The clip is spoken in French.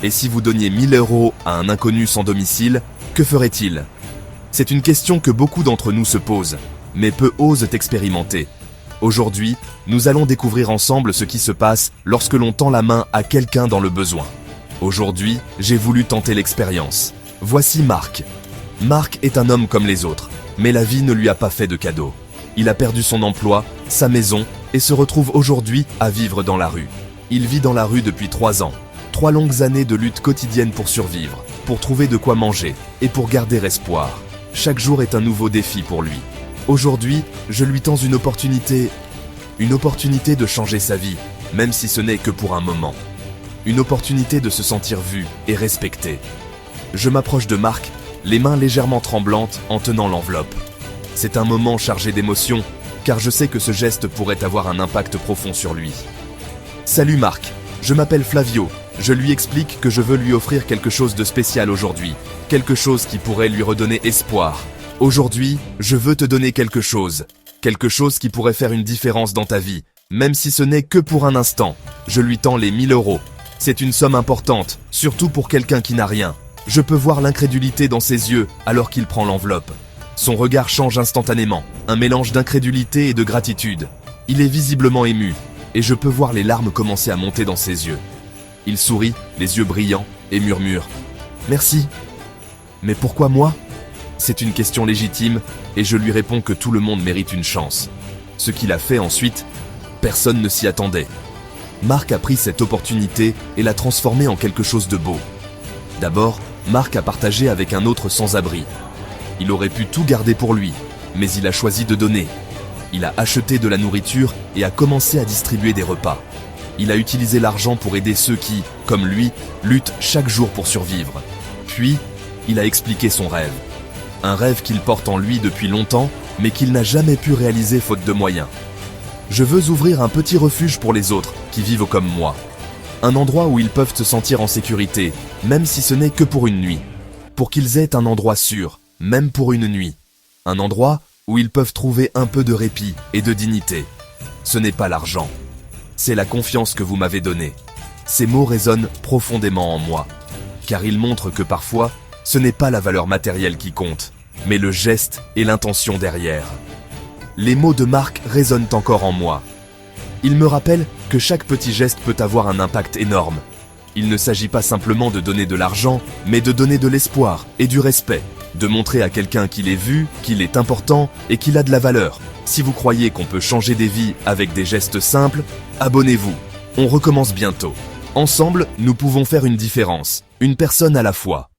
Et si vous donniez 1000 € à un inconnu sans domicile, que ferait-il? C'est une question que beaucoup d'entre nous se posent, mais peu osent expérimenter. Aujourd'hui, nous allons découvrir ensemble ce qui se passe lorsque l'on tend la main à quelqu'un dans le besoin. Aujourd'hui, j'ai voulu tenter l'expérience. Voici Marc. Marc est un homme comme les autres, mais la vie ne lui a pas fait de cadeau. Il a perdu son emploi, sa maison, et se retrouve aujourd'hui à vivre dans la rue. Il vit dans la rue depuis 3 ans. 3 longues années de lutte quotidienne pour survivre, pour trouver de quoi manger, et pour garder espoir. Chaque jour est un nouveau défi pour lui. Aujourd'hui, je lui tends une opportunité de changer sa vie, même si ce n'est que pour un moment. Une opportunité de se sentir vu et respecté. Je m'approche de Marc, les mains légèrement tremblantes en tenant l'enveloppe. C'est un moment chargé d'émotions, car je sais que ce geste pourrait avoir un impact profond sur lui. Salut Marc, je m'appelle Flavio. Je lui explique que je veux lui offrir quelque chose de spécial aujourd'hui, quelque chose qui pourrait lui redonner espoir. Aujourd'hui, je veux te donner quelque chose qui pourrait faire une différence dans ta vie, même si ce n'est que pour un instant. Je lui tends les 1000 €. C'est une somme importante, surtout pour quelqu'un qui n'a rien. Je peux voir l'incrédulité dans ses yeux alors qu'il prend l'enveloppe. Son regard change instantanément, un mélange d'incrédulité et de gratitude. Il est visiblement ému, et je peux voir les larmes commencer à monter dans ses yeux. Il sourit, les yeux brillants, et murmure « Merci ». Mais pourquoi moi? C'est une question légitime, et je lui réponds que tout le monde mérite une chance. Ce qu'il a fait ensuite, personne ne s'y attendait. Marc a pris cette opportunité et l'a transformée en quelque chose de beau. D'abord, Marc a partagé avec un autre sans-abri. Il aurait pu tout garder pour lui, mais il a choisi de donner. Il a acheté de la nourriture et a commencé à distribuer des repas. Il a utilisé l'argent pour aider ceux qui, comme lui, luttent chaque jour pour survivre. Puis, il a expliqué son rêve. Un rêve qu'il porte en lui depuis longtemps, mais qu'il n'a jamais pu réaliser faute de moyens. Je veux ouvrir un petit refuge pour les autres qui vivent comme moi. Un endroit où ils peuvent se sentir en sécurité, même si ce n'est que pour une nuit. Pour qu'ils aient un endroit sûr, même pour une nuit. Un endroit où ils peuvent trouver un peu de répit et de dignité. Ce n'est pas l'argent. C'est la confiance que vous m'avez donnée. Ces mots résonnent profondément en moi, car ils montrent que parfois, ce n'est pas la valeur matérielle qui compte, mais le geste et l'intention derrière. Les mots de Marc résonnent encore en moi. Ils me rappellent que chaque petit geste peut avoir un impact énorme. Il ne s'agit pas simplement de donner de l'argent, mais de donner de l'espoir et du respect, de montrer à quelqu'un qu'il est vu, qu'il est important et qu'il a de la valeur. Si vous croyez qu'on peut changer des vies avec des gestes simples, abonnez-vous. On recommence bientôt. Ensemble, nous pouvons faire une différence, une personne à la fois.